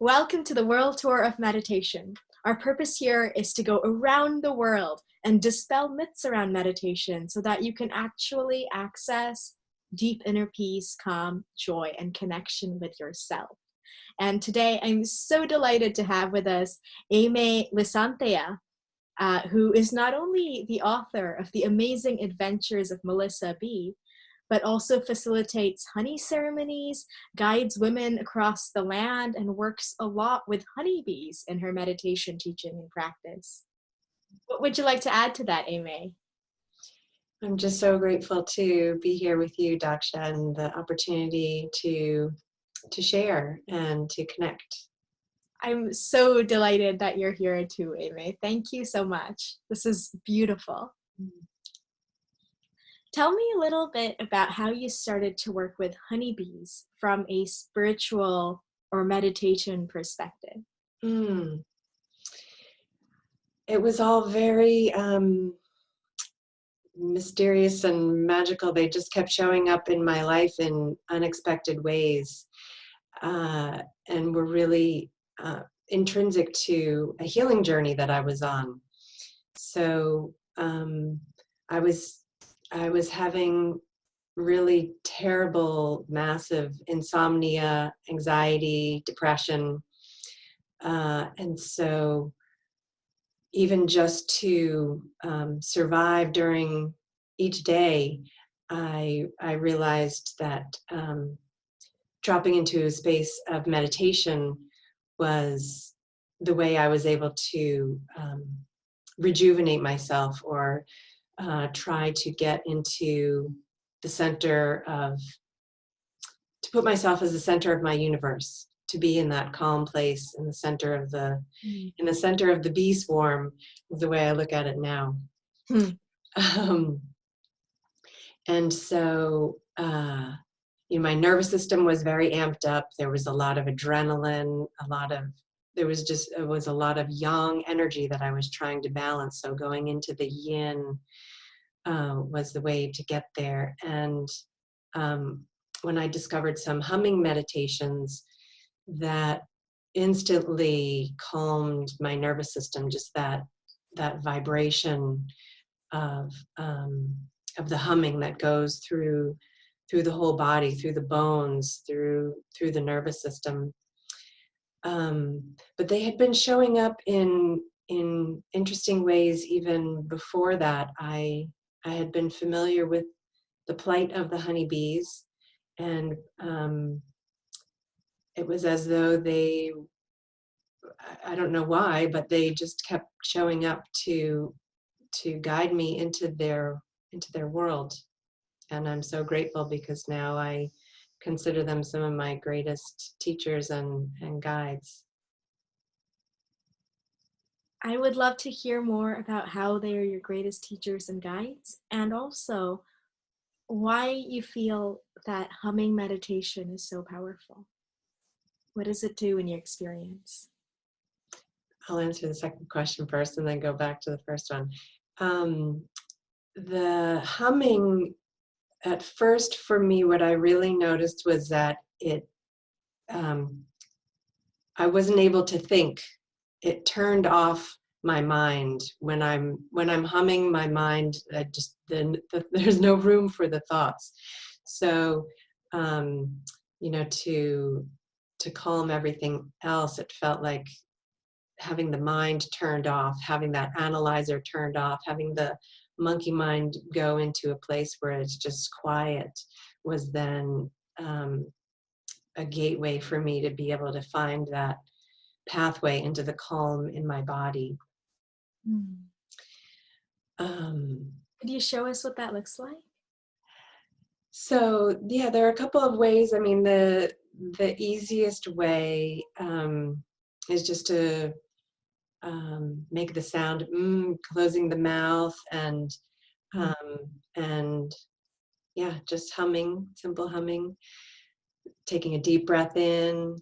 Welcome to the World Tour of Meditation. Our purpose here is to go around the world and dispel myths around meditation so that you can actually access deep inner peace, calm, joy, and connection with yourself. And today I'm so delighted to have with us Aimée Lissantheia, who is not only the author of The Amazing Adventures of Melissa B., but also facilitates honey ceremonies, guides women across the land, and works a lot with honeybees in her meditation teaching and practice. What would you like to add to that, Aimée? I'm just so grateful to be here with you, Daksha, and the opportunity to share and to connect. I'm so delighted that you're here too, Aimée. Thank you so much. This is beautiful. Tell me a little bit about how you started to work with honeybees from a spiritual or meditation perspective. It was all very mysterious and magical. They just kept showing up in my life in unexpected ways, and were really intrinsic to a healing journey that I was on. So I was having really terrible, massive insomnia, anxiety, depression. And so even just to survive during each day, I realized that dropping into a space of meditation was the way I was able to rejuvenate myself, or try to get into the center of, to put myself as the center of my universe, to be in that calm place in the center of the bee swarm, is the way I look at it now. And so my nervous system was very amped up. There was a lot of adrenaline, it was a lot of yang energy that I was trying to balance. So going into the yin was the way to get there. And when I discovered some humming meditations, that instantly calmed my nervous system, just that vibration of the humming that goes through the whole body, through the bones, through the nervous system. But they had been showing up in interesting ways even before that. I had been familiar with the plight of the honeybees, and it was as though I don't know why, but they just kept showing up to guide me into their world. And I'm so grateful, because now I consider them some of my greatest teachers and guides. I would love to hear more about how they are your greatest teachers and guides, and also why you feel that humming meditation is so powerful. What does it do in your experience? I'll answer the second question first and then go back to the first one. The humming, at first for me, what I really noticed was that I wasn't able to think. It turned off my mind. When I'm humming, my mind, there's no room for the thoughts. So, to calm everything else, it felt like having the mind turned off, having that analyzer turned off, having the monkey mind go into a place where it's just quiet, was then a gateway for me to be able to find that pathway into the calm in my body. Could you show us what that looks like? So yeah, there are a couple of ways. I mean, the easiest way is just to make the sound closing the mouth, and yeah, just humming, simple humming, taking a deep breath in.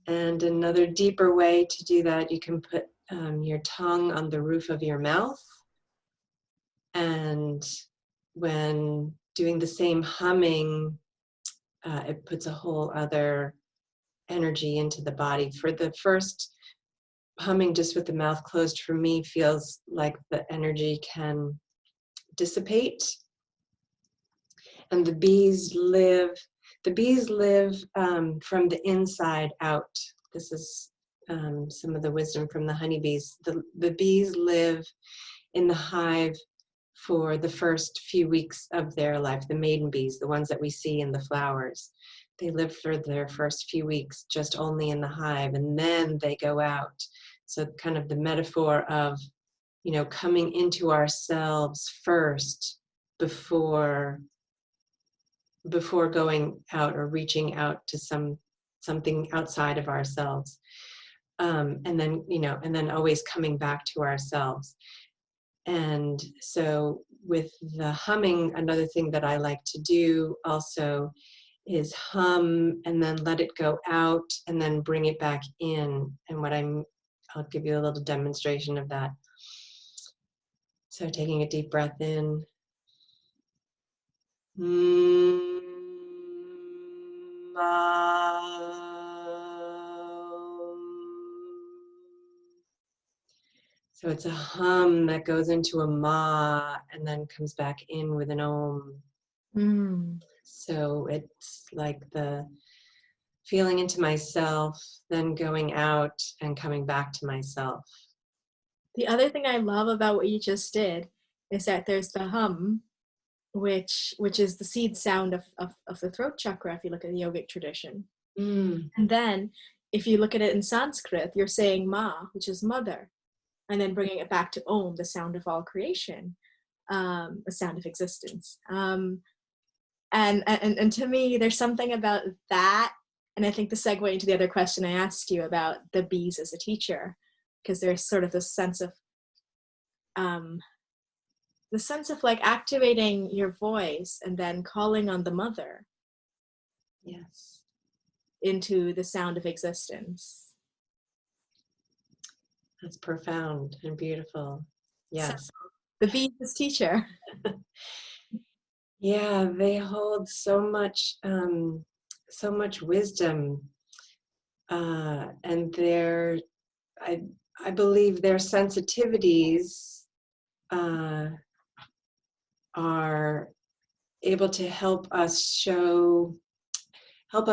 And another deeper way to do that, you can put your tongue on the roof of your mouth, and when doing the same humming, it puts a whole other energy into the body. For the first humming, just with the mouth closed, for me feels like the energy can dissipate. And the bees live from the inside out. This is some of the wisdom from the honeybees. The bees live in the hive for the first few weeks of their life, the maiden bees, the ones that we see in the flowers. They live for their first few weeks just only in the hive, and then they go out. So kind of the metaphor of, you know, coming into ourselves first before going out or reaching out to something outside of ourselves. And then, you know, and then always coming back to ourselves. And so with the humming, another thing that I like to do also is hum and then let it go out and then bring it back in. And I'll give you a little demonstration of that. So taking a deep breath in. So it's a hum that goes into a ma and then comes back in with an om. So it's like the feeling into myself, then going out and coming back to myself. The other thing I love about what you just did is that there's the hum, which is the seed sound of the throat chakra, if you look at the yogic tradition. And then if you look at it in Sanskrit, you're saying ma, which is mother, and then bringing it back to om, the sound of all creation, the sound of existence. And to me, there's something about that, and I think the segue into the other question I asked you about the bees as a teacher, because there's sort of this sense of like activating your voice and then calling on the mother. Yes. Into the sound of existence. That's profound and beautiful. Yes. So, the bees as teacher. Yeah, they hold so much wisdom, and I believe their sensitivities are able to help us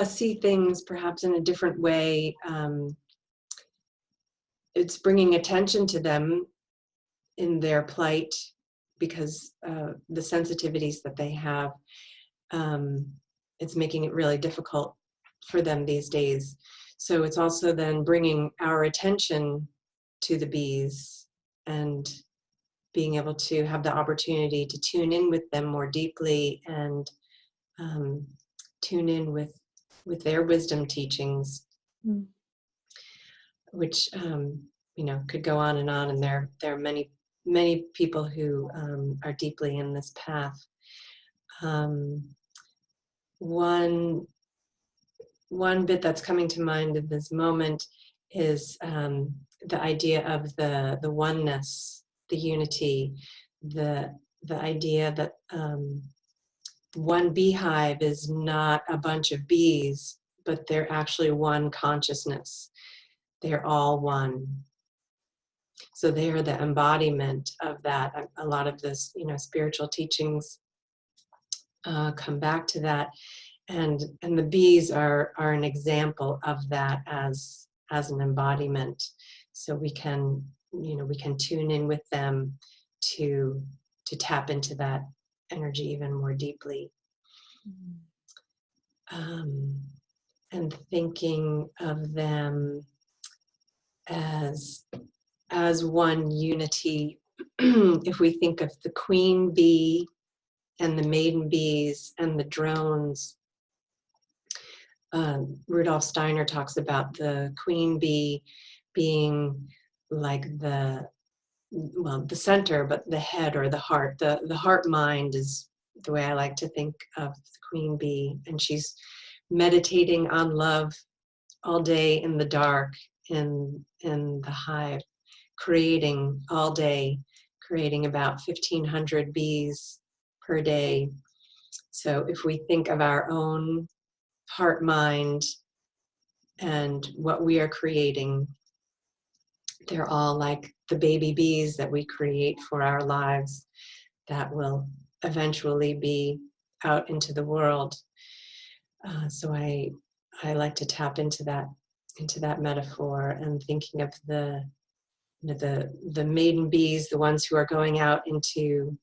see things perhaps in a different way. It's bringing attention to them in their plight, because the sensitivities that they have, it's making it really difficult for them these days. So it's also then bringing our attention to the bees and being able to have the opportunity to tune in with them more deeply and tune in with their wisdom teachings, which you know, could go on, and there are many people who are deeply in this path. One bit that's coming to mind in this moment is the idea of the oneness, the unity, the idea that one beehive is not a bunch of bees, but they're actually one consciousness. They're all one. So they are the embodiment of that. A lot of this, you know, spiritual teachings come back to that, and the bees are an example of that as an embodiment. So we can, you know, we can tune in with them to tap into that energy even more deeply. And thinking of them as one unity. If we think of the queen bee and the maiden bees and the drones, Rudolf Steiner talks about the queen bee being like the center, but the head or the heart. The heart mind is the way I like to think of the queen bee, and she's meditating on love all day in the dark, in the hive, creating all day, creating about 1,500 bees per day, So if we think of our own heart, mind, and what we are creating, they're all like the baby bees that we create for our lives that will eventually be out into the world. So I like to tap into that metaphor, and thinking of the maiden bees, the ones who are going out into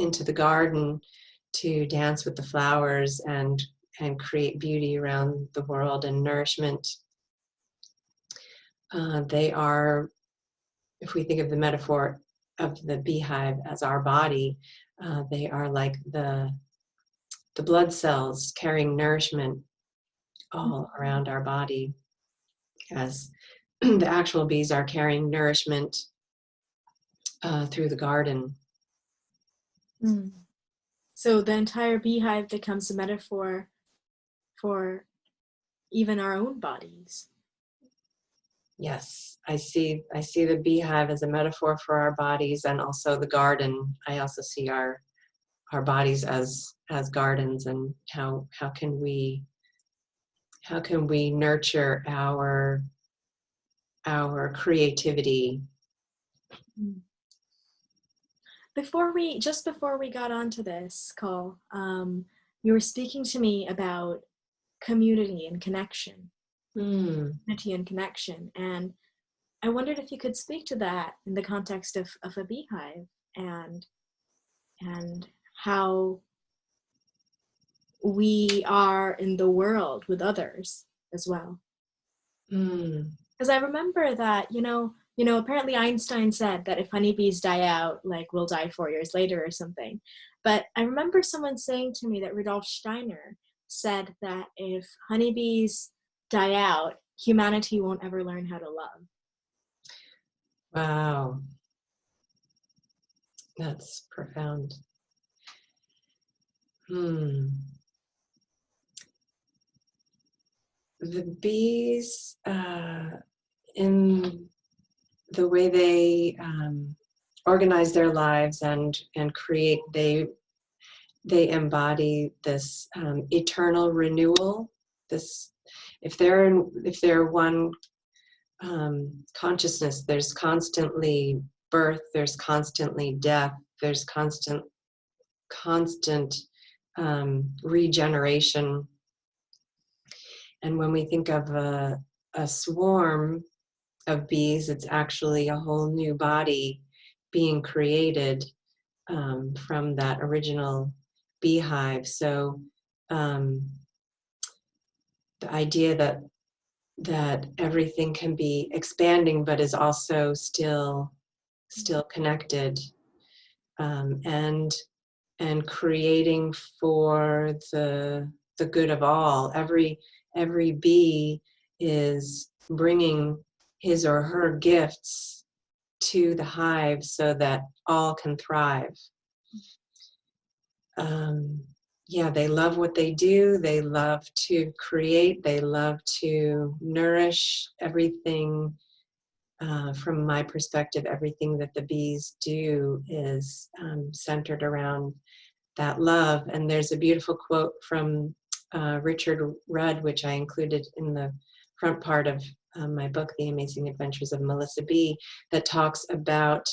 the garden to dance with the flowers and create beauty around the world and nourishment. They are, if we think of the metaphor of the beehive as our body, they are like the blood cells carrying nourishment all around our body, as the actual bees are carrying nourishment through the garden. Mm. So the entire beehive becomes a metaphor for even our own bodies. Yes, I see the beehive as a metaphor for our bodies, and also the garden. I also see our bodies as gardens, and how can we nurture our creativity. Before we got onto this call, you were speaking to me about community and connection. Community and connection, and I wondered if you could speak to that in the context of a beehive, and how we are in the world with others as well. Because I remember that, apparently Einstein said that if honeybees die out, like we'll die 4 years later or something. But I remember someone saying to me that Rudolf Steiner said that if honeybees die out, humanity won't ever learn how to love. Wow. That's profound. The bees, in the way they organize their lives and create, they embody this eternal renewal. This, if they're one consciousness, there's constantly birth, there's constantly death, there's constant regeneration. And when we think of a swarm of bees, it's actually a whole new body being created from that original beehive. So the idea that everything can be expanding but is also still connected, and creating for the good of all. Every bee is bringing his or her gifts to the hive so that all can thrive. They love what they do. They love to create. They love to nourish. Everything, from my perspective, everything that the bees do is centered around that love. And there's a beautiful quote from Richard Rudd, which I included in the front part of my book, The Amazing Adventures of Melissa Bee, that talks about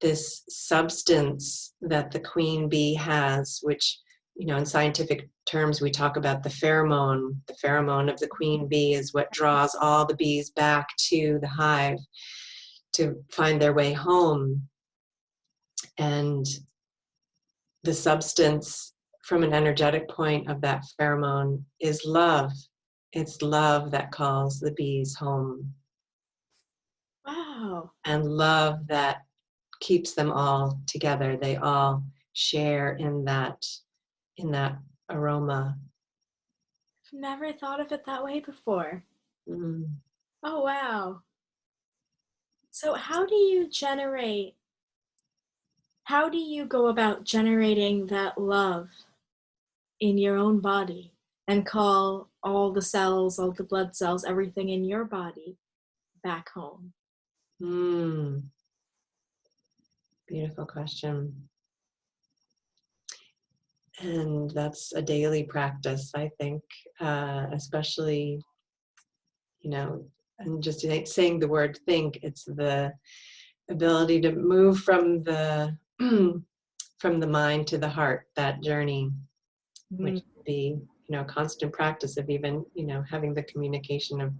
this substance that the queen bee has, which, in scientific terms, we talk about the pheromone. The pheromone of the queen bee is what draws all the bees back to the hive to find their way home. And the substance, from an energetic point of that pheromone, is love. It's love that calls the bees home. Wow. And love that keeps them all together. They all share in that aroma. I've never thought of it that way before. Oh, wow. So how do you go about generating that love in your own body and call all the cells, all the blood cells, everything in your body back home? Beautiful question. And that's a daily practice, I think, especially, and just saying the word think, it's the ability to move from the from the mind to the heart, that journey, which would be, constant practice of even, having the communication of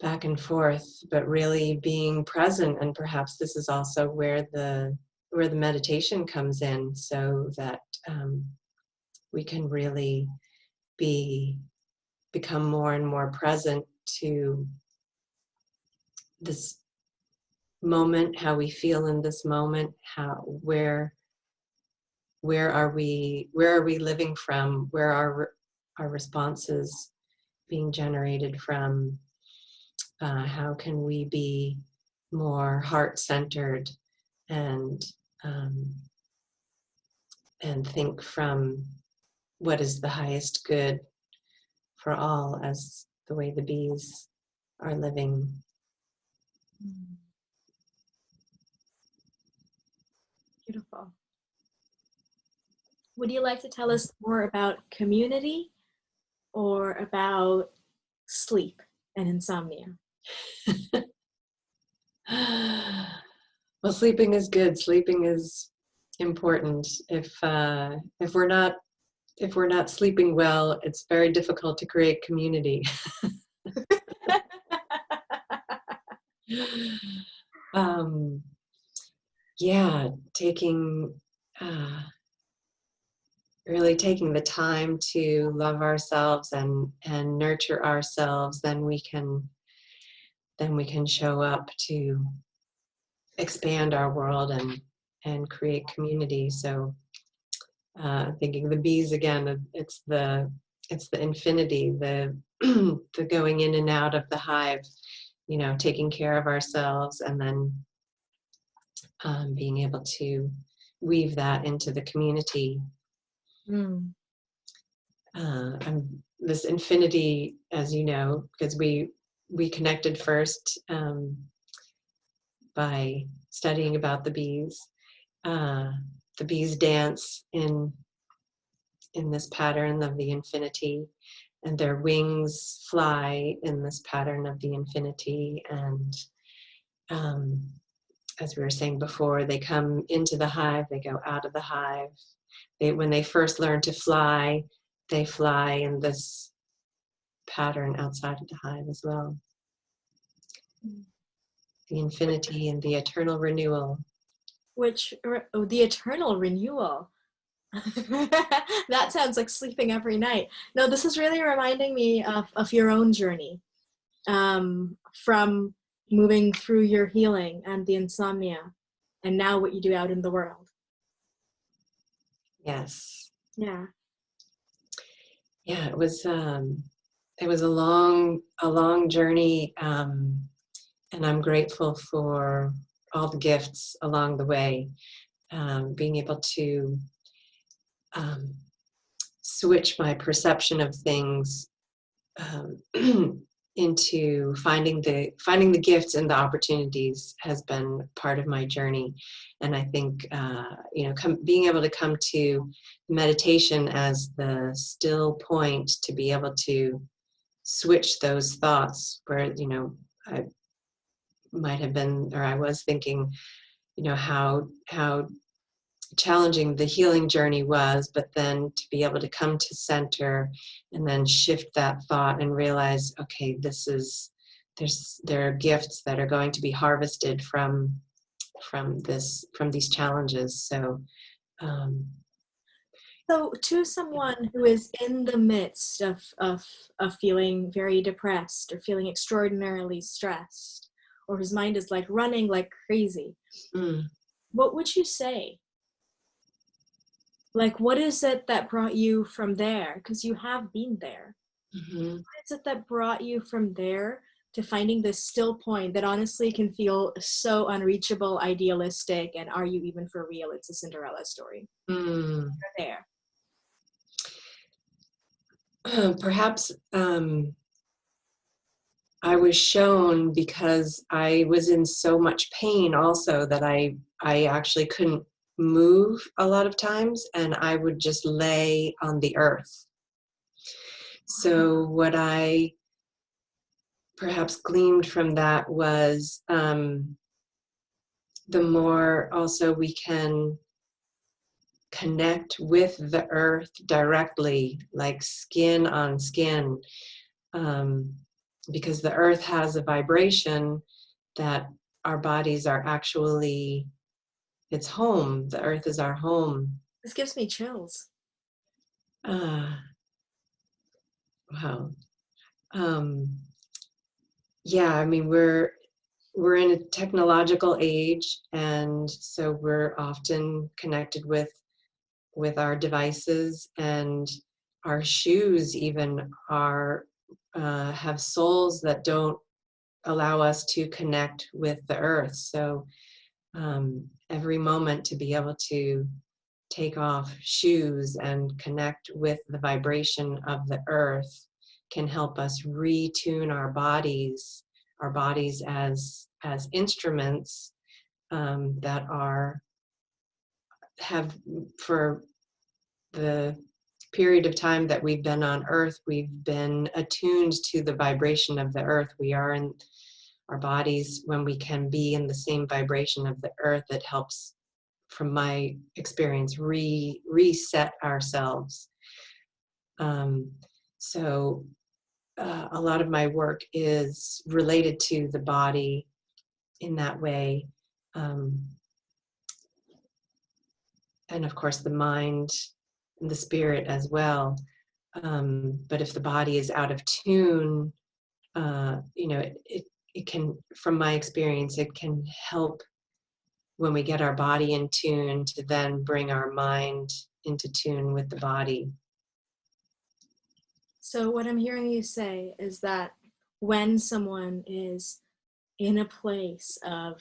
back and forth, but really being present. And perhaps this is also where the meditation comes in, so that we can really become more and more present to this moment, how we feel in this moment, where are we living from, where are our responses being generated from, how can we be more heart-centered and think from what is the highest good for all, as the way the bees are living. Beautiful. Would you like to tell us more about community or about sleep and insomnia? Well, sleeping is good. Sleeping is important. If we're not sleeping well, it's very difficult to create community. Yeah, really taking the time to love ourselves and nurture ourselves, then we can show up to expand our world and create community. So thinking the bees again, it's the infinity, the the going in and out of the hive, taking care of ourselves, and then being able to weave that into the community. This infinity, as you know, because we connected first by studying about the bees. The bees dance in this pattern of the infinity, and their wings fly in this pattern of the infinity. And as we were saying before, they come into the hive, they go out of the hive. When they first learn to fly, they fly in this pattern outside of the hive as well. The infinity and the eternal renewal. The eternal renewal. That sounds like sleeping every night. No, this is really reminding me of your own journey, from moving through your healing and the insomnia, and now what you do out in the world. Yes. Yeah. Yeah, it was a long journey, and I'm grateful for all the gifts along the way. Being able to switch my perception of things into finding the gifts and the opportunities has been part of my journey. And I think being able to come to meditation as the still point, to be able to switch those thoughts where I might have been, or I was thinking, how challenging the healing journey was, but then to be able to come to center and then shift that thought and realize, okay, there are gifts that are going to be harvested from these challenges. So to someone who is in the midst of feeling very depressed or feeling extraordinarily stressed, or whose mind is like running like crazy, what would you say? Like, what is it that brought you from there? Because you have been there. Mm-hmm. What is it that brought you from there to finding this still point that honestly can feel so unreachable, idealistic, and are you even for real? It's a Cinderella story. You're there. Perhaps I was shown, because I was in so much pain also, that I actually couldn't move a lot of times, and I would just lay on the earth. So what I perhaps gleaned from that was the more also we can connect with the earth directly, like skin on skin, because the earth has a vibration that our bodies are actually, it's home. The earth is our home. This gives me chills. Wow. Yeah, I mean, we're in a technological age, and so we're often connected with our devices, and our shoes even are have soles that don't allow us to connect with the earth. So every moment to be able to take off shoes and connect with the vibration of the earth can help us retune our bodies as instruments that have, for the period of time that we've been on earth, we've been attuned to the vibration of the earth. We are in our bodies when we can be in the same vibration of the earth. It helps, from my experience, reset ourselves. So a lot of my work is related to the body in that way. And of course the mind and the spirit as well. But if the body is out of tune, it can, from my experience, it can help when we get our body in tune to then bring our mind into tune with the body. So what I'm hearing you say is that when someone is in a place of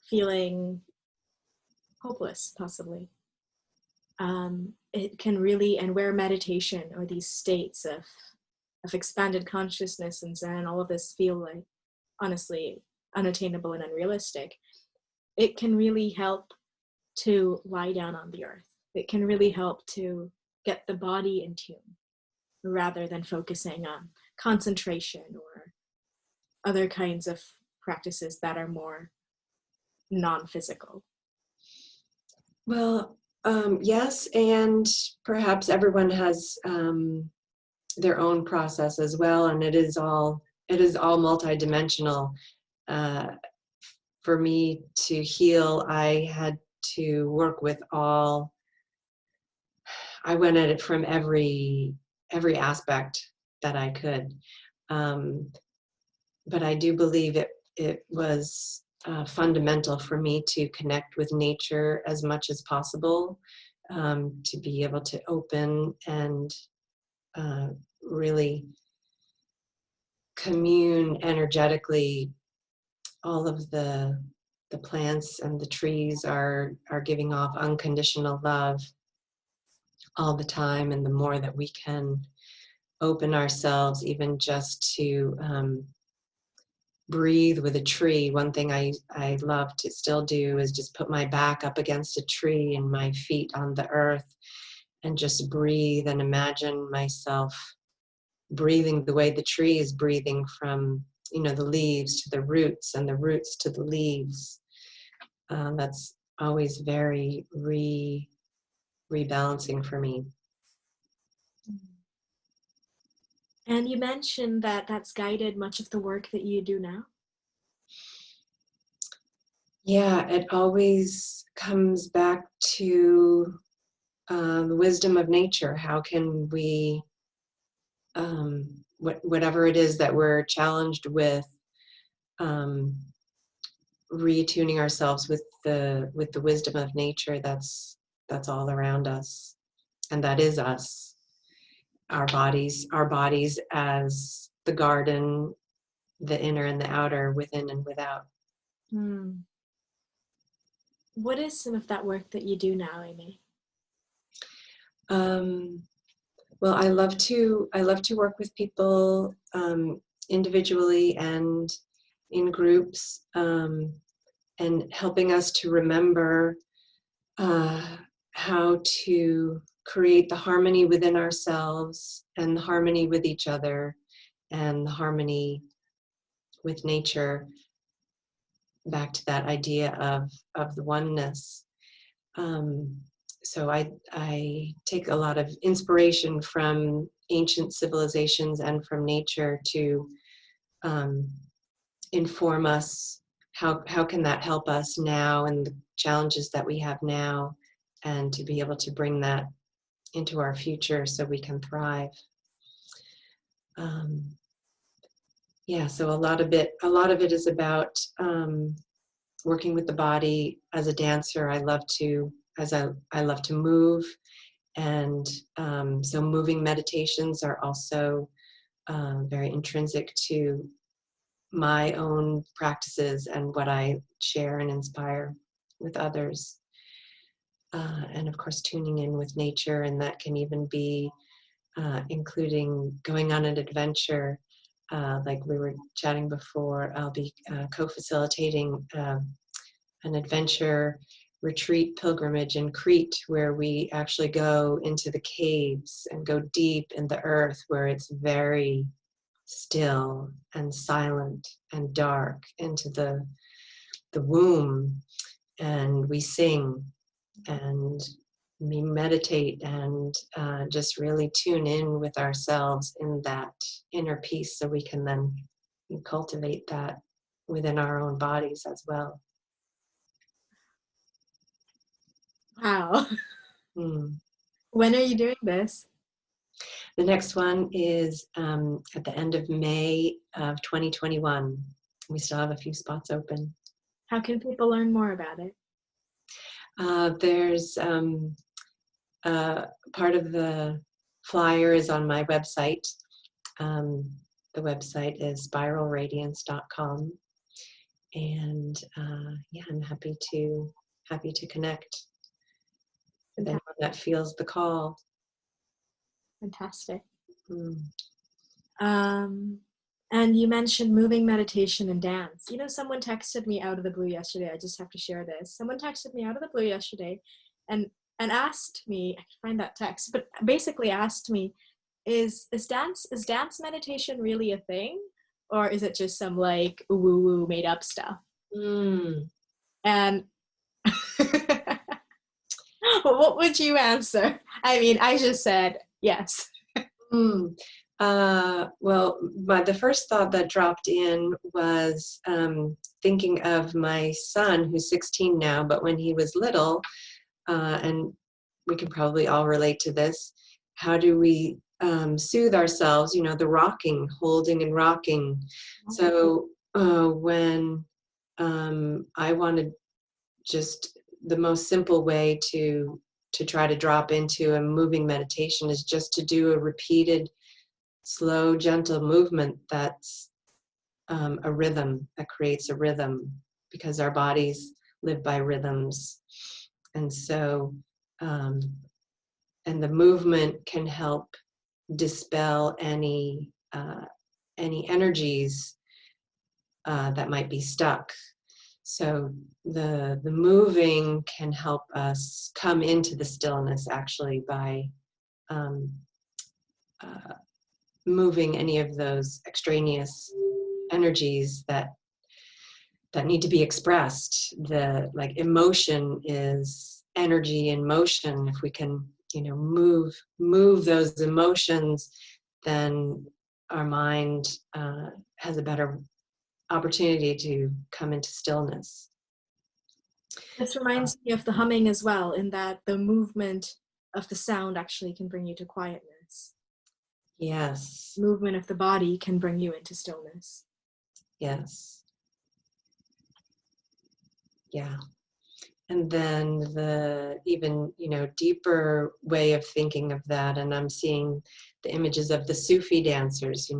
feeling hopeless, possibly, it can really, and where meditation or these states of expanded consciousness and Zen, all of this feel like, honestly, unattainable and unrealistic, it can really help to lie down on the earth. It can really help to get the body in tune rather than focusing on concentration or other kinds of practices that are more non-physical. Well, yes, and perhaps everyone has their own process as well, and it is all multidimensional. For me to heal, I had to work with all. I went at it from every aspect that I could, but I do believe it was fundamental for me to connect with nature as much as possible, to be able to open and really commune energetically. All of the plants and the trees are giving off unconditional love all the time, and the more that we can open ourselves, even just to breathe with a tree. One thing I love to still do is just put my back up against a tree and my feet on the earth and just breathe and imagine myself breathing the way the tree is breathing, from the leaves to the roots and the roots to the leaves. That's always very rebalancing for me. And you mentioned that that's guided much of the work that you do now. Yeah, it always comes back to the wisdom of nature. How can we, whatever it is that we're challenged with, retuning ourselves with the wisdom of nature that's all around us, and that is us. Our bodies as the garden, the inner and the outer, within and without. What is some of that work that you do now, Aimée? Well, I love to work with people individually and in groups, and helping us to remember how to create the harmony within ourselves and the harmony with each other and the harmony with nature, back to that idea of the oneness. So I take a lot of inspiration from ancient civilizations and from nature to inform us how can that help us now and the challenges that we have now, and to be able to bring that into our future so we can thrive. Yeah, so a lot of it is about working with the body. As a dancer, I love to move, and so moving meditations are also very intrinsic to my own practices and what I share and inspire with others. And of course, tuning in with nature, and that can even be including going on an adventure. Like we were chatting before, I'll be co-facilitating an adventure retreat pilgrimage in Crete, where we actually go into the caves and go deep in the earth, where it's very still and silent and dark, into the womb, and we sing and we meditate and just really tune in with ourselves in that inner peace, so we can then cultivate that within our own bodies as well. Wow. Mm. When are you doing this? The next one is at the end of May of 2021. We still have a few spots open. How can people learn more about it? There's part of the flyer is on my website. The website is spiralradiance.com, and yeah, I'm happy to connect with anyone that feels the call. Fantastic. Mm. And you mentioned moving meditation and dance. You know, someone texted me out of the blue yesterday. I just have to share this. Someone texted me out of the blue yesterday and asked me, I can find that text, but basically asked me, is dance meditation really a thing? Or is it just some like woo-woo made up stuff? And what would you answer? I mean, I just said yes. Well, the first thought that dropped in was thinking of my son, who's 16 now, but when he was little, and we can probably all relate to this, how do we soothe ourselves? You know, the rocking, holding and rocking. So when I wanted just the most simple way to try to drop into a moving meditation is just to do a repeated, slow, gentle movement that's a rhythm, that creates a rhythm, because our bodies live by rhythms. And so, and the movement can help dispel any energies that might be stuck. So the moving can help us come into the stillness, actually, by moving any of those extraneous energies that need to be expressed. The like emotion is energy in motion. If we can, move those emotions, then our mind has a better opportunity to come into stillness. This reminds me of the humming as well, in that the movement of the sound actually can bring you to quietness. Yes. Movement of the body can bring you into stillness. Yes. Yeah. And then the even, deeper way of thinking of that, and I'm seeing the images of the Sufi dancers,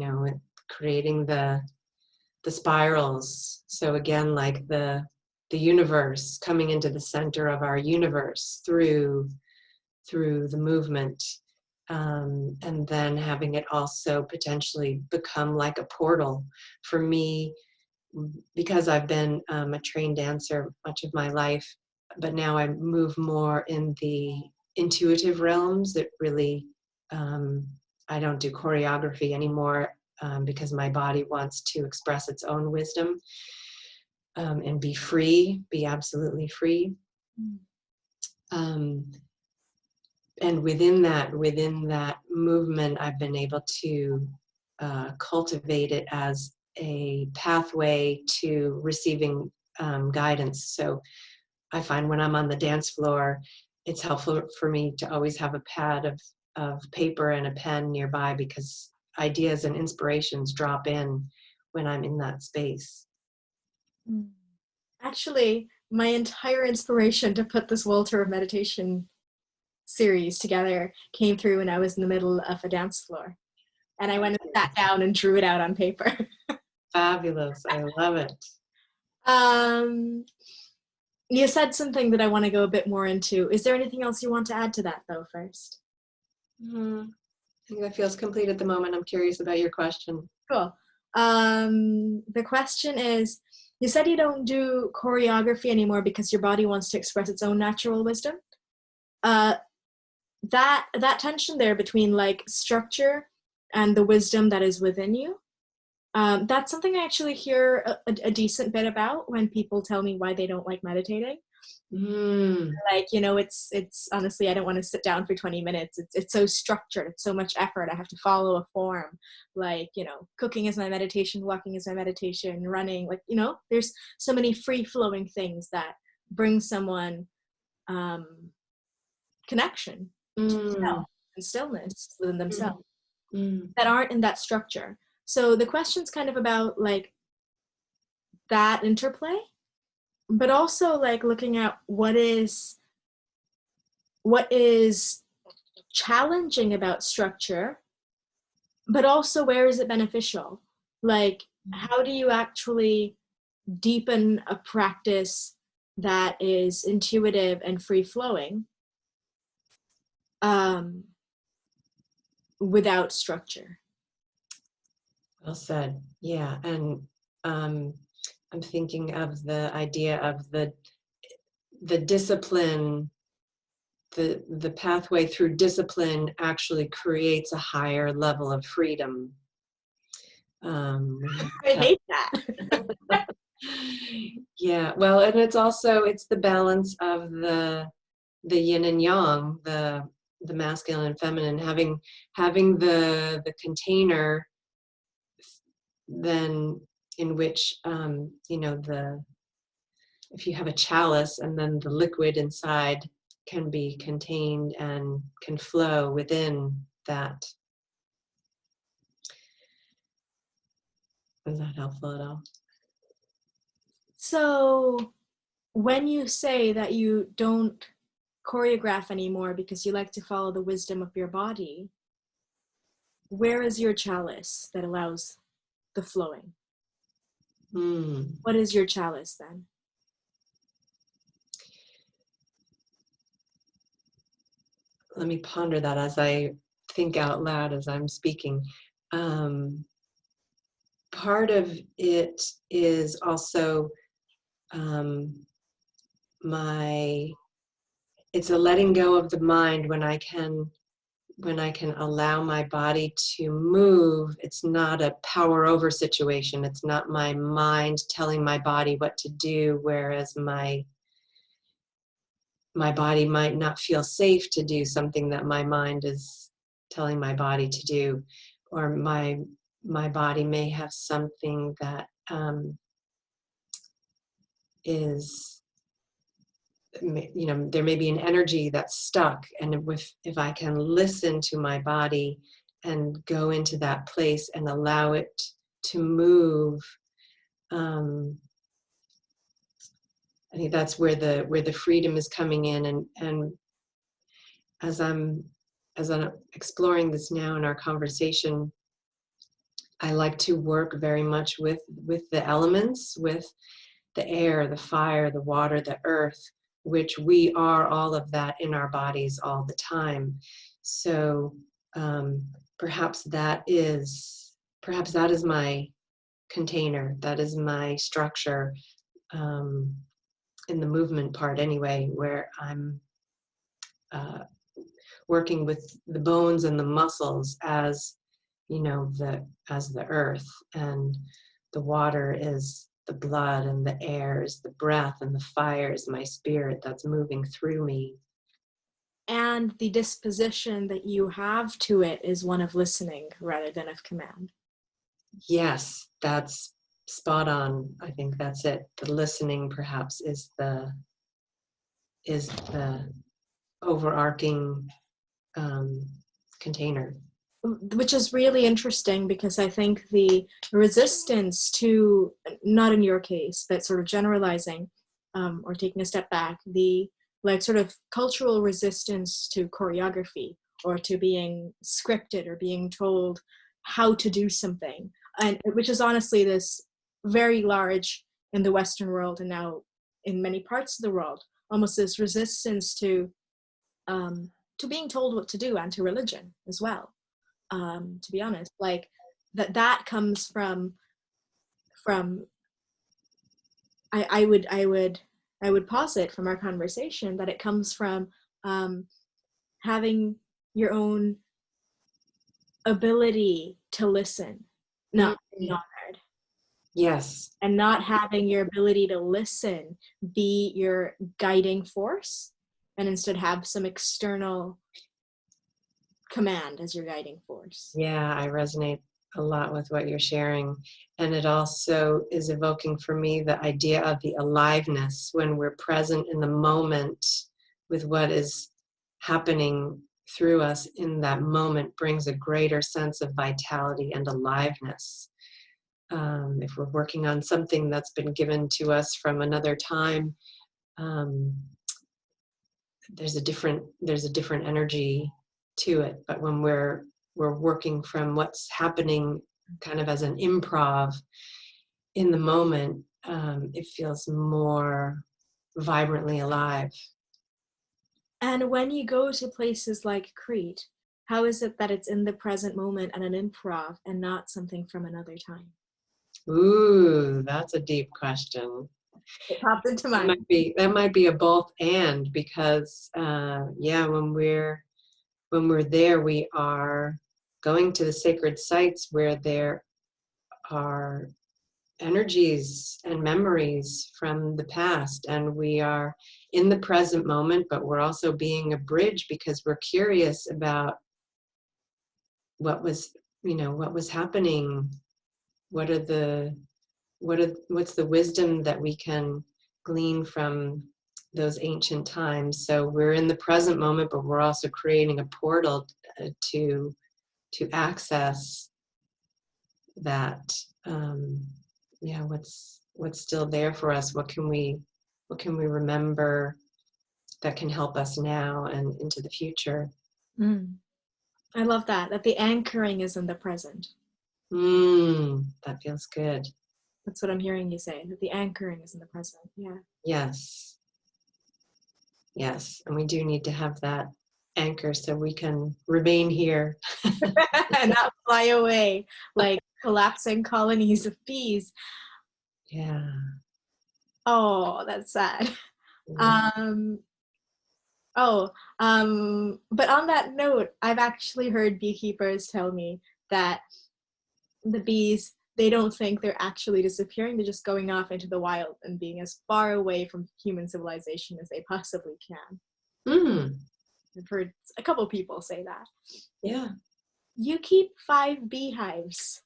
creating the spirals. So again, like the universe, coming into the center of our universe through the movement, and then having it also potentially become like a portal. For me, because I've been a trained dancer much of my life, but now I move more in the intuitive realms. It really, I don't do choreography anymore because my body wants to express its own wisdom and be free, be absolutely free. And within that movement, I've been able to cultivate it as a pathway to receiving guidance. So I find when I'm on the dance floor, it's helpful for me to always have a pad of paper and a pen nearby, because ideas and inspirations drop in when I'm in that space. Actually, my entire inspiration to put this World Tour of Meditation series together came through when I was in the middle of a dance floor. And I went and sat down and drew it out on paper. Fabulous. I love it. You said something that I want to go a bit more into. Is there anything else you want to add to that, though, first? I think that feels complete at the moment. I'm curious about your question. Cool. The question is, you said you don't do choreography anymore because your body wants to express its own natural wisdom. That tension there between like structure and the wisdom that is within you, that's something I actually hear a decent bit about when people tell me why they don't like meditating. Like, it's honestly, I don't want to sit down for 20 minutes. It's so structured. It's so much effort. I have to follow a form. Like, cooking is my meditation, walking is my meditation, running, like, there's so many free flowing things that bring someone connection to self and stillness within themselves that aren't in that structure. So the question's kind of about like that interplay, but also like looking at what is challenging about structure, but also where is it beneficial? Like, how do you actually deepen a practice that is intuitive and free-flowing without structure? Well said. Yeah. And I'm thinking of the idea of the discipline, the pathway through discipline actually creates a higher level of freedom. I hate that. Yeah, well, and it's the balance of the yin and yang, the masculine and feminine, having the container then in which if you have a chalice and then the liquid inside can be contained and can flow within that. Is that helpful at all? So when you say that you don't choreograph anymore because you like to follow the wisdom of your body, where is your chalice that allows the flowing? What is your chalice then? Let me ponder that as I think out loud as I'm speaking. Part of it is also it's a letting go of the mind when I can allow my body to move. It's not a power over situation. It's not my mind telling my body what to do, whereas my body might not feel safe to do something that my mind is telling my body to do, or my body may have something that is, there may be an energy that's stuck, and if I can listen to my body and go into that place and allow it to move, I think that's where the freedom is coming in. And as I'm exploring this now in our conversation, I like to work very much with the elements, with the air, the fire, the water, the earth, which we are all of that in our bodies all the time. So perhaps that is my container, that is my structure, in the movement part anyway, where I'm working with the bones and the muscles as, as the earth, and the water is the blood, and the air is the breath, and the fire is my spirit that's moving through me. And the disposition that you have to it is one of listening rather than of command. Yes, that's spot on. I think that's it. The listening perhaps is the overarching container. Which is really interesting, because I think the resistance to, not in your case, but sort of generalizing or taking a step back, the like sort of cultural resistance to choreography or to being scripted or being told how to do something, and which is honestly this very large in the Western world, and now in many parts of the world, almost this resistance to being told what to do, and to religion as well. To be honest, like that comes from I would posit from our conversation that it comes from having your own ability to listen, not being honored. Yes. And not having your ability to listen be your guiding force, and instead have some external command as your guiding force. Yeah, I resonate a lot with what you're sharing. And it also is evoking for me the idea of the aliveness when we're present in the moment with what is happening through us in that moment brings a greater sense of vitality and aliveness. If we're working on something that's been given to us from another time, there's a different energy to it. But when we're working from what's happening kind of as an improv in the moment, it feels more vibrantly alive. And when you go to places like Crete, how is it that it's in the present moment and an improv and not something from another time? Ooh, that's a deep question. It popped into mind. That might be a both and, because when we're there, we are going to the sacred sites where there are energies and memories from the past, and we are in the present moment, but we're also being a bridge because we're curious about what's happening, what's the wisdom that we can glean from those ancient times. So we're in the present moment, but we're also creating a portal to access that. What's still there for us? What can we remember that can help us now and into the future? I love that the anchoring is in the present. That feels good. That's what I'm hearing you say, that the anchoring is in the present. Yeah. Yes, and we do need to have that anchor so we can remain here and not fly away like collapsing colonies of bees. Yeah. Oh, that's sad. Yeah. But on that note, I've actually heard beekeepers tell me that the bees, they don't think they're actually disappearing. They're just going off into the wild and being as far away from human civilization as they possibly can. I've heard a couple people say that. Yeah. You keep 5 beehives,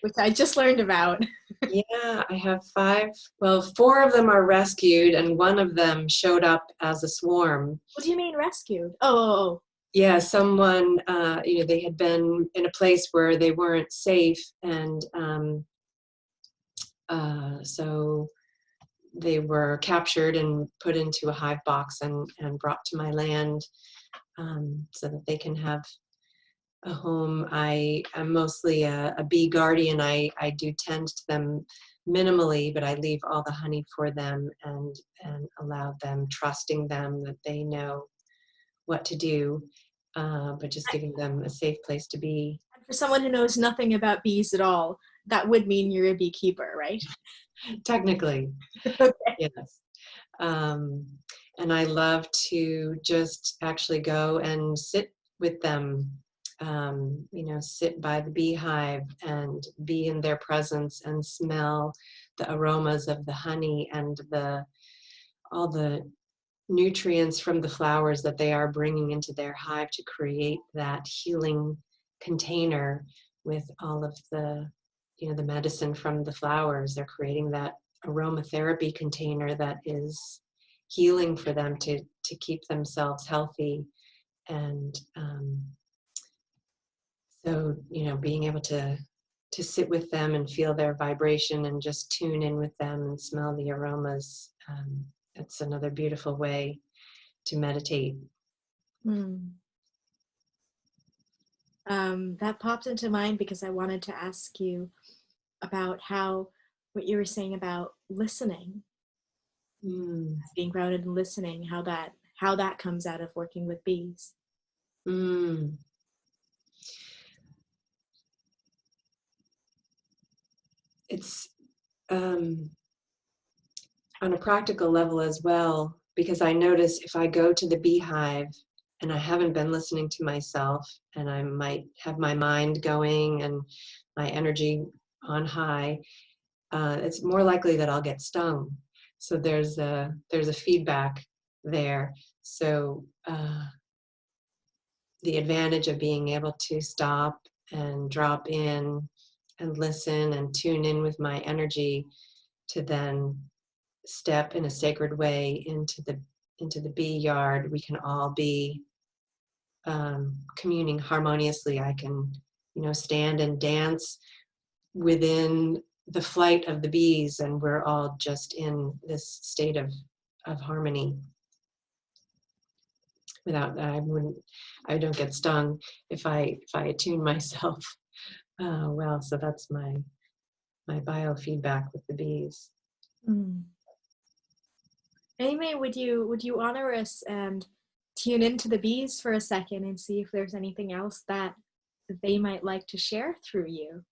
which I just learned about. Yeah, I have 5. Well, 4 of them are rescued, and 1 of them showed up as a swarm. What do you mean rescued? Oh. Yeah, someone, they had been in a place where they weren't safe, and so they were captured and put into a hive box and brought to my land, so that they can have a home. I'm mostly a bee guardian. I do tend to them minimally, but I leave all the honey for them and allow them, trusting them that they know what to do, but just giving them a safe place to be. For someone who knows nothing about bees at all, that would mean you're a beekeeper, right? Technically. Okay. Yes. Um, and I love to just actually go and sit with them, sit by the beehive and be in their presence and smell the aromas of the honey and all the nutrients from the flowers that they are bringing into their hive to create that healing container with all of the medicine from the flowers. They're creating that aromatherapy container that is healing for them to keep themselves healthy. And so being able to sit with them and feel their vibration and just tune in with them and smell the aromas, that's another beautiful way to meditate. That popped into mind because I wanted to ask you about what you were saying about listening, being grounded in listening, how that comes out of working with bees. It's on a practical level as well, because I notice if I go to the beehive and I haven't been listening to myself, and I might have my mind going and my energy on high, it's more likely that I'll get stung. So there's a feedback there. So the advantage of being able to stop and drop in and listen and tune in with my energy to then step in a sacred way into the bee yard. We can all be communing harmoniously. I can stand and dance within the flight of the bees, and we're all just in this state of harmony. Without that, I don't get stung if I attune myself well. So that's my biofeedback with the bees. Aimée, would you honor us and tune into the bees for a second and see if there's anything else that they might like to share through you?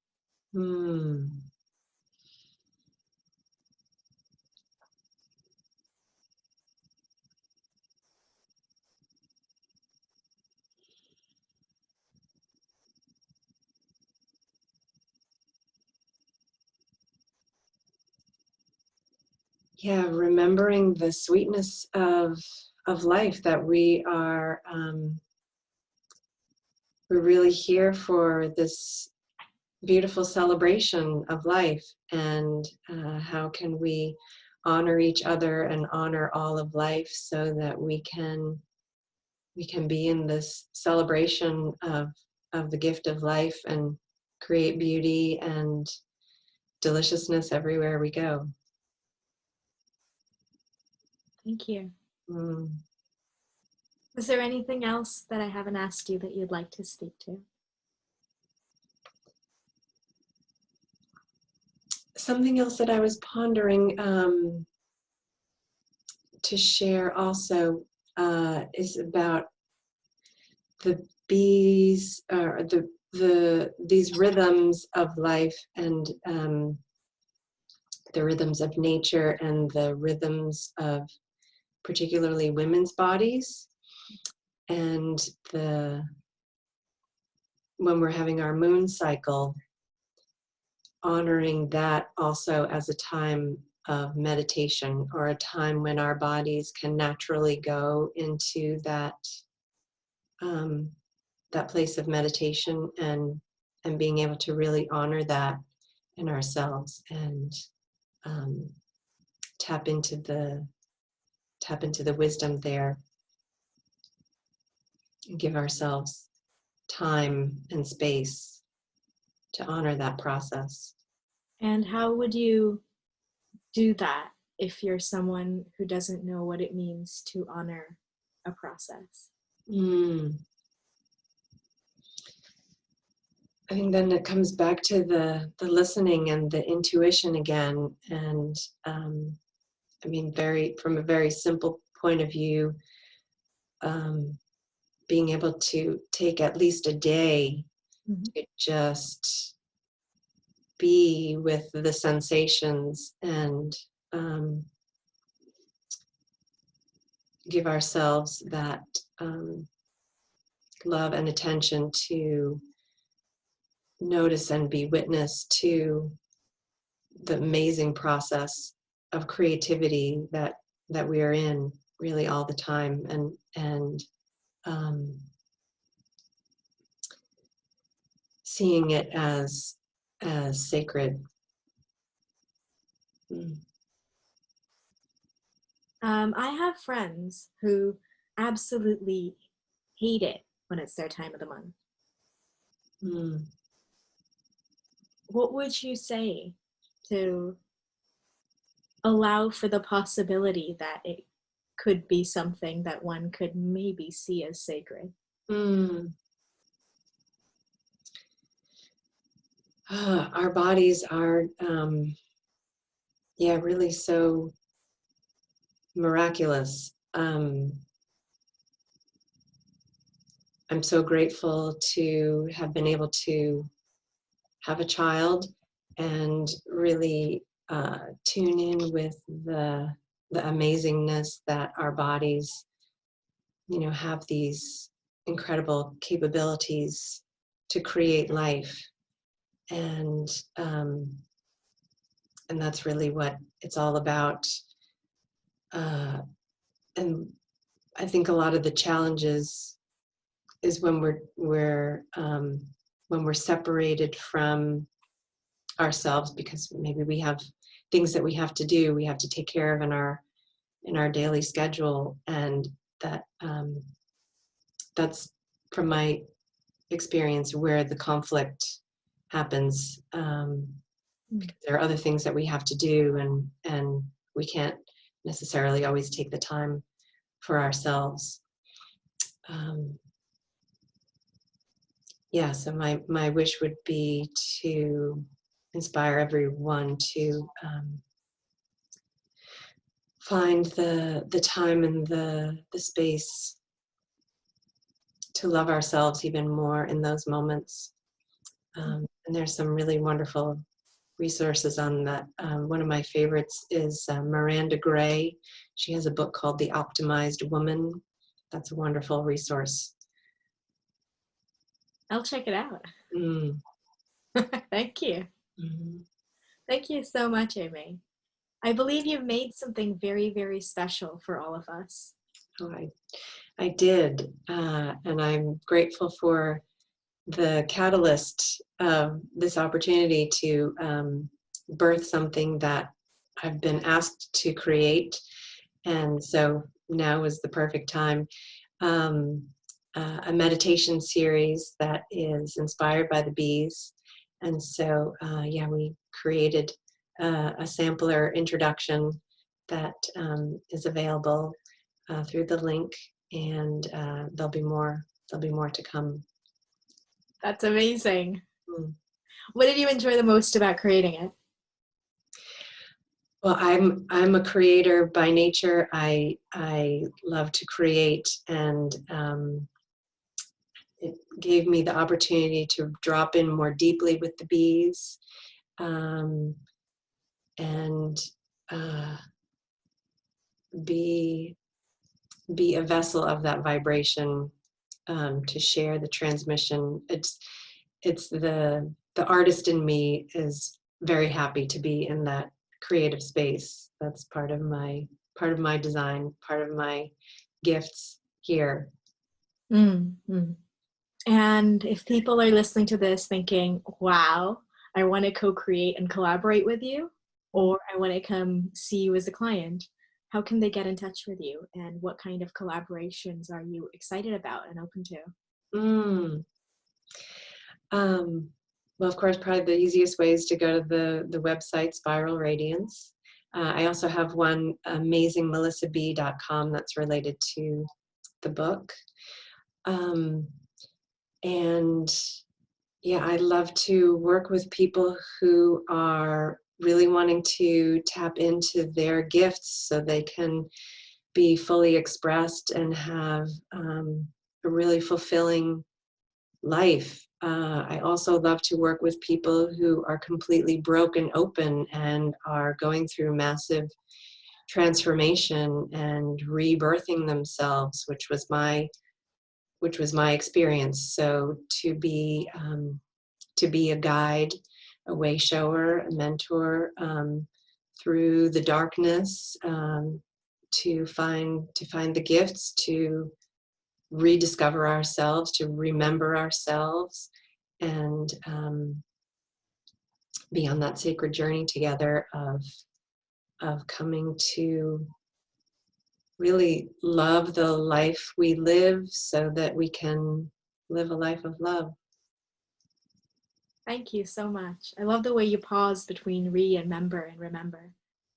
Yeah, remembering the sweetness of life, that we're really here for this beautiful celebration of life, and how can we honor each other and honor all of life so that we can be in this celebration of the gift of life and create beauty and deliciousness everywhere we go. Thank you. Is there anything else that I haven't asked you that you'd like to speak to? Something else that I was pondering to share also is about the bees, or these rhythms of life, and the rhythms of nature, and the rhythms of particularly women's bodies, and when we're having our moon cycle, honoring that also as a time of meditation, or a time when our bodies can naturally go into that place of meditation, and being able to really honor that in ourselves, and tap into the wisdom there, and give ourselves time and space to honor that process. And how would you do that if you're someone who doesn't know what it means to honor a process? I think then it comes back to the listening and the intuition again. And from a very simple point of view, being able to take at least a day to just be with the sensations, and give ourselves that love and attention to notice and be witness to the amazing process of creativity that we are in really all the time, and seeing it as sacred. I have friends who absolutely hate it when it's their time of the month. What would you say to allow for the possibility that it could be something that one could maybe see as sacred? Our bodies are really so miraculous. I'm so grateful to have been able to have a child and really tune in with the amazingness that our bodies, have these incredible capabilities to create life, and that's really what it's all about. And I think a lot of the challenges is when we're separated from ourselves, because maybe we have things that we have to do, we have to take care of in our daily schedule, and that's from my experience where the conflict happens. There are other things that we have to do, and we can't necessarily always take the time for ourselves. So my wish would be to inspire everyone to find the time and the space to love ourselves even more in those moments. And there's some really wonderful resources on that. One of my favorites is Miranda Gray. She has a book called The Optimized Woman. That's a wonderful resource. I'll check it out. Thank you. Thank you so much, Aimée. I believe you've made something very, very special for all of us. Oh, I did, and I'm grateful for the catalyst of this opportunity to birth something that I've been asked to create, and so now is the perfect time. A meditation series that is inspired by the bees, and so we created a sampler introduction that is available through the link, and there'll be more to come. That's amazing. What did you enjoy the most about creating it? Well, I'm a creator by nature. I love to create, and it gave me the opportunity to drop in more deeply with the bees, and be a vessel of that vibration, to share the transmission. It's the artist in me is very happy to be in that creative space. That's part of my design, part of my gifts here. And if people are listening to this thinking, wow, I want to co-create and collaborate with you, or I want to come see you as a client, how can they get in touch with you? And what kind of collaborations are you excited about and open to? Well, of course, probably the easiest way is to go to the website, Spiral Radiance. I also have one, amazingmelissab.com, that's related to the book. And I love to work with people who are really wanting to tap into their gifts so they can be fully expressed and have a really fulfilling life. I also love to work with people who are completely broken open and are going through massive transformation and rebirthing themselves, which was my experience. So to be a guide, a way shower, a mentor, through the darkness, to find the gifts, to rediscover ourselves, to remember ourselves, and be on that sacred journey together of coming to really love the life we live so that we can live a life of love. Thank you so much. I love the way you pause between and remember.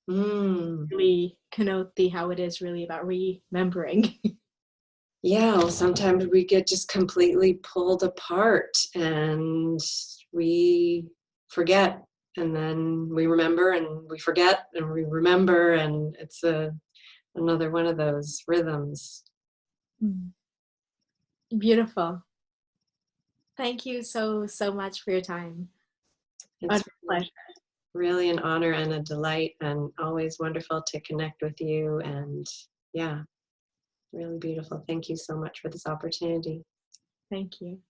Really connote how it is really about remembering. Yeah, well, sometimes we get just completely pulled apart and we forget, and then we remember and we forget and we remember, and it's another one of those rhythms. Beautiful. Thank you so much for your time. It's A pleasure. really an honor and a delight, and always wonderful to connect with you, and yeah, really beautiful. Thank you so much for this opportunity. Thank you.